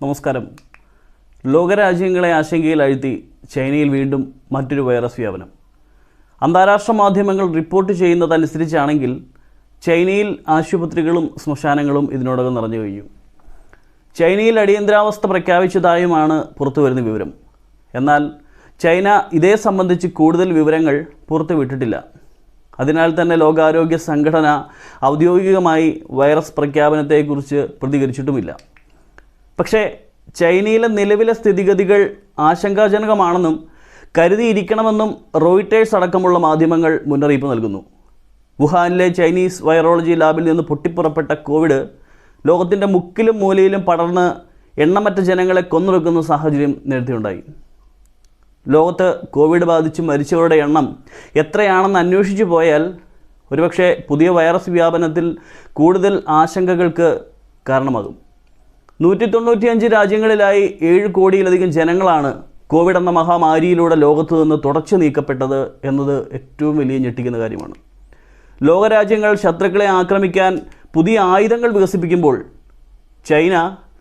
നമസ്കാരം. ലോകരാജ്യങ്ങളെ ആശങ്കയിലാഴ്ത്തി ചൈനയിൽ വീണ്ടും മറ്റൊരു വൈറസ് വ്യാപനം. അന്താരാഷ്ട്ര മാധ്യമങ്ങൾ റിപ്പോർട്ട് ചെയ്യുന്നതനുസരിച്ചാണെങ്കിൽ ചൈനയിൽ ആശുപത്രികളും ശ്മശാനങ്ങളും ഇതിനോടകം നിറഞ്ഞു കഴിഞ്ഞു. ചൈനയിൽ അടിയന്തരാവസ്ഥ പ്രഖ്യാപിച്ചതായുമാണ് പുറത്തുവരുന്ന വിവരം. എന്നാൽ ചൈന ഇതേ സംബന്ധിച്ച് കൂടുതൽ വിവരങ്ങൾ പുറത്തുവിട്ടിട്ടില്ല. അതിനാൽ തന്നെ ലോകാരോഗ്യ സംഘടന ഔദ്യോഗികമായി വൈറസ് പ്രഖ്യാപനത്തെക്കുറിച്ച് പ്രതികരിച്ചിട്ടുമില്ല. പക്ഷേ ചൈനയിലെ നിലവിലെ സ്ഥിതിഗതികൾ ആശങ്കാജനകമാണെന്നും കരുതിയിരിക്കണമെന്നും റോയിട്ടേഴ്സ് അടക്കമുള്ള മാധ്യമങ്ങൾ മുന്നറിയിപ്പ് നൽകുന്നു. വുഹാനിലെ ചൈനീസ് വൈറോളജി ലാബിൽ നിന്ന് പൊട്ടിപ്പുറപ്പെട്ട കോവിഡ് ലോകത്തിൻ്റെ മുക്കിലും മൂലയിലും പടർന്ന് എണ്ണമറ്റ ജനങ്ങളെ കൊന്നൊടുക്കുന്ന സാഹചര്യം നേരത്തെയുണ്ടായി. ലോകത്ത് കോവിഡ് ബാധിച്ച് മരിച്ചവരുടെ എണ്ണം എത്രയാണെന്ന് അന്വേഷിച്ചു പോയാൽ ഒരുപക്ഷെ പുതിയ വൈറസ് വ്യാപനത്തിൽ കൂടുതൽ ആശങ്കകൾക്ക് കാരണമാകും. 195 രാജ്യങ്ങളിലായി 7 കോടിയിലധികം ജനങ്ങളാണ് കോവിഡ് എന്ന മഹാമാരിയിലൂടെ ലോകത്തു നിന്ന് തുടച്ചു നീക്കപ്പെട്ടത് എന്നത് ഏറ്റവും വലിയ ഞെട്ടിക്കുന്ന കാര്യമാണ്. ലോകരാജ്യങ്ങൾ ശത്രുക്കളെ ആക്രമിക്കാൻ പുതിയ ആയുധങ്ങൾ വികസിപ്പിക്കുമ്പോൾ ചൈന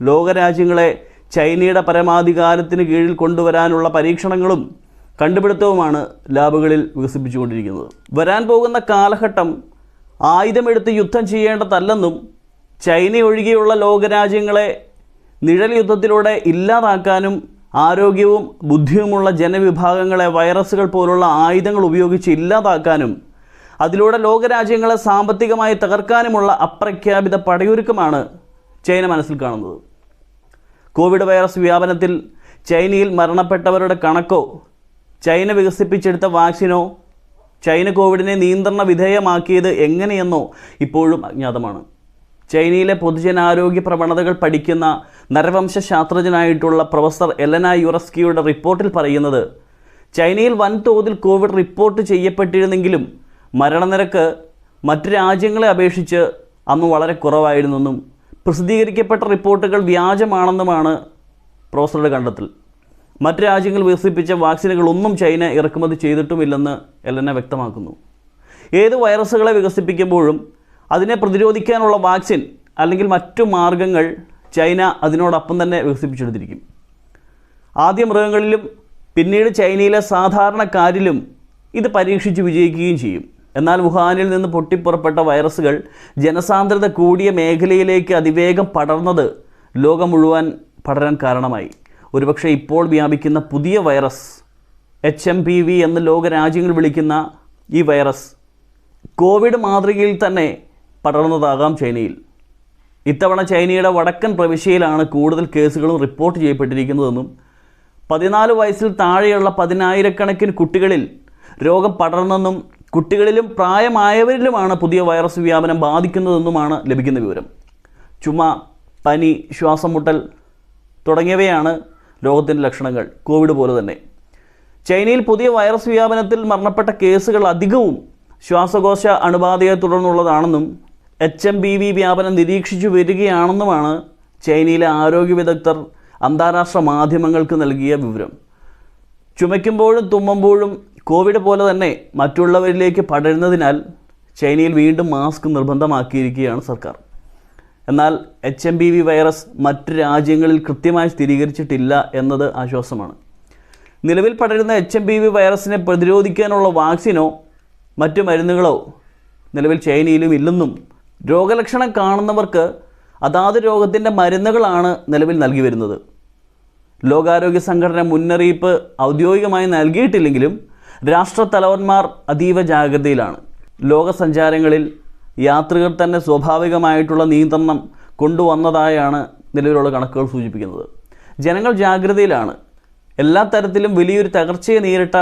ലോകരാജ്യങ്ങളെ ചൈനയുടെ പരമാധികാരത്തിന് കീഴിൽ കൊണ്ടുവരാനുള്ള പരീക്ഷണങ്ങളും കണ്ടുപിടുത്തവുമാണ് ലാബുകളിൽ വികസിപ്പിച്ചുകൊണ്ടിരിക്കുന്നത്. വരാൻ പോകുന്ന കാലഘട്ടം ആയുധമെടുത്ത് യുദ്ധം ചെയ്യേണ്ടതല്ലെന്നും ചൈന ഒഴികെയുള്ള ലോകരാജ്യങ്ങളെ നിഴൽ യുദ്ധത്തിലൂടെ ഇല്ലാതാക്കാനും ആരോഗ്യവും ബുദ്ധിയുമുള്ള ജനവിഭാഗങ്ങളെ വൈറസുകൾ പോലുള്ള ആയുധങ്ങൾ ഉപയോഗിച്ച് ഇല്ലാതാക്കാനും അതിലൂടെ ലോകരാജ്യങ്ങളെ സാമ്പത്തികമായി തകർക്കാനുമുള്ള അപ്രഖ്യാപിത പടയൊരുക്കമാണ് ചൈന മനസ്സിൽ കാണുന്നത്. കോവിഡ് വൈറസ് വ്യാപനത്തിൽ ചൈനയിൽ മരണപ്പെട്ടവരുടെ കണക്കോ ചൈന വികസിപ്പിച്ചെടുത്ത വാക്സിനോ ചൈന കോവിഡിനെ നിയന്ത്രണ വിധേയമാക്കിയത് എങ്ങനെയെന്നോ ഇപ്പോഴും അജ്ഞാതമാണ്. ചൈനയിലെ പൊതുജനാരോഗ്യ പ്രവണതകൾ പഠിക്കുന്ന നരവംശാസ്ത്രജ്ഞനായിട്ടുള്ള പ്രൊഫസർ എലന യുറസ്കിയുടെ റിപ്പോർട്ടിൽ പറയുന്നത് ചൈനയിൽ വൻതോതിൽ കോവിഡ് റിപ്പോർട്ട് ചെയ്യപ്പെട്ടിരുന്നെങ്കിലും മരണനിരക്ക് മറ്റ് രാജ്യങ്ങളെ അപേക്ഷിച്ച് അന്ന് വളരെ കുറവായിരുന്നെന്നും പ്രസിദ്ധീകരിക്കപ്പെട്ട റിപ്പോർട്ടുകൾ വ്യാജമാണെന്നുമാണ് പ്രൊഫസറുടെ കണ്ടെത്തൽ. മറ്റ് രാജ്യങ്ങൾ വികസിപ്പിച്ച വാക്സിനുകളൊന്നും ചൈന ഇറക്കുമതി ചെയ്തിട്ടുമില്ലെന്ന് എലന വ്യക്തമാക്കുന്നു. ഏത് വൈറസുകളെ വികസിപ്പിക്കുമ്പോഴും അതിനെ പ്രതിരോധിക്കാനുള്ള വാക്സിൻ അല്ലെങ്കിൽ മറ്റു മാർഗങ്ങൾ ചൈന അതിനോടൊപ്പം തന്നെ വികസിപ്പിച്ചെടുത്തിരിക്കും. ആദ്യ മൃഗങ്ങളിലും പിന്നീട് ചൈനയിലെ സാധാരണക്കാരിലും ഇത് പരീക്ഷിച്ച് വിജയിക്കുകയും ചെയ്യും. എന്നാൽ വുഹാനിൽ നിന്ന് പൊട്ടിപ്പുറപ്പെട്ട വൈറസുകൾ ജനസാന്ദ്രത കൂടിയ മേഖലയിലേക്ക് അതിവേഗം പടർന്നത് ലോകം മുഴുവൻ പടരാൻ കാരണമായി. ഒരുപക്ഷെ ഇപ്പോൾ വ്യാപിക്കുന്ന പുതിയ വൈറസ് HMPV എന്ന് ലോകരാജ്യങ്ങൾ വിളിക്കുന്ന ഈ വൈറസ് കോവിഡ് മാതൃകയിൽ തന്നെ പടർന്നതാകാം ചൈനയിൽ. ഇത്തവണ ചൈനയുടെ വടക്കൻ പ്രവിശ്യയിലാണ് കൂടുതൽ കേസുകളും റിപ്പോർട്ട് ചെയ്യപ്പെട്ടിരിക്കുന്നതെന്നും 14 വയസ്സിൽ താഴെയുള്ള 10,000-കണക്കിന് കുട്ടികളിൽ രോഗം പടർന്നെന്നും കുട്ടികളിലും പ്രായമായവരിലുമാണ് പുതിയ വൈറസ് വ്യാപനം ബാധിക്കുന്നതെന്നുമാണ് ലഭിക്കുന്ന വിവരം. ചുമ, പനി, ശ്വാസം മുട്ടൽ തുടങ്ങിയവയാണ് രോഗത്തിൻ്റെ ലക്ഷണങ്ങൾ. കോവിഡ് പോലെ തന്നെ ചൈനയിൽ പുതിയ വൈറസ് വ്യാപനത്തിൽ മരണപ്പെട്ട കേസുകൾ അധികവും ശ്വാസകോശ അണുബാധയെ തുടർന്നുള്ളതാണെന്നും HMPV വ്യാപനം നിരീക്ഷിച്ചു വരികയാണെന്നുമാണ് ചൈനയിലെ ആരോഗ്യ വിദഗ്ധർ അന്താരാഷ്ട്ര മാധ്യമങ്ങൾക്ക് നൽകിയ വിവരം. ചുമയ്ക്കുമ്പോഴും തുമ്മുമ്പോഴും കോവിഡ് പോലെ തന്നെ മറ്റുള്ളവരിലേക്ക് പടരുന്നതിനാൽ ചൈനയിൽ വീണ്ടും മാസ്ക് നിർബന്ധമാക്കിയിരിക്കുകയാണ് സർക്കാർ. എന്നാൽ HMPV വൈറസ് മറ്റ് രാജ്യങ്ങളിൽ കൃത്യമായി സ്ഥിരീകരിച്ചിട്ടില്ല എന്നത് ആശ്വാസമാണ്. നിലവിൽ പടരുന്ന HMPV വൈറസിനെ പ്രതിരോധിക്കാനുള്ള വാക്സിനോ മറ്റു മരുന്നുകളോ നിലവിൽ ചൈനയിലും ഇല്ലെന്നും രോഗലക്ഷണം കാണുന്നവർക്ക് അതാത് രോഗത്തിൻ്റെ മരുന്നുകളാണ് നിലവിൽ നൽകി വരുന്നത്. ലോകാരോഗ്യ സംഘടന മുന്നറിയിപ്പ് ഔദ്യോഗികമായി നൽകിയിട്ടില്ലെങ്കിലും രാഷ്ട്രത്തലവന്മാർ അതീവ ജാഗ്രതയിലാണ്. ലോകസഞ്ചാരങ്ങളിൽ യാത്രികർ തന്നെ സ്വാഭാവികമായിട്ടുള്ള നിയന്ത്രണം കൊണ്ടുവന്നതായാണ് നിലവിലുള്ള കണക്കുകൾ സൂചിപ്പിക്കുന്നത്. ജനങ്ങൾ ജാഗ്രതയിലാണ്. എല്ലാ തരത്തിലും വലിയൊരു തകർച്ചയെ നേരിട്ട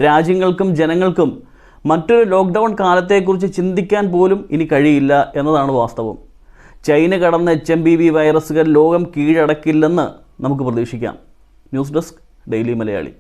രാജ്യങ്ങൾക്കും ജനങ്ങൾക്കും മറ്റൊരു ലോക്ക്ഡൗൺ കാലത്തെക്കുറിച്ച് ചിന്തിക്കാൻ പോലും ഇനി കഴിയില്ല എന്നതാണ് വാസ്തവം. ചൈന കടന്ന HMPV വൈറസുകൾ ലോകം കീഴടക്കില്ലെന്ന് നമുക്ക് പ്രതീക്ഷിക്കാം. News desk daily Malayali.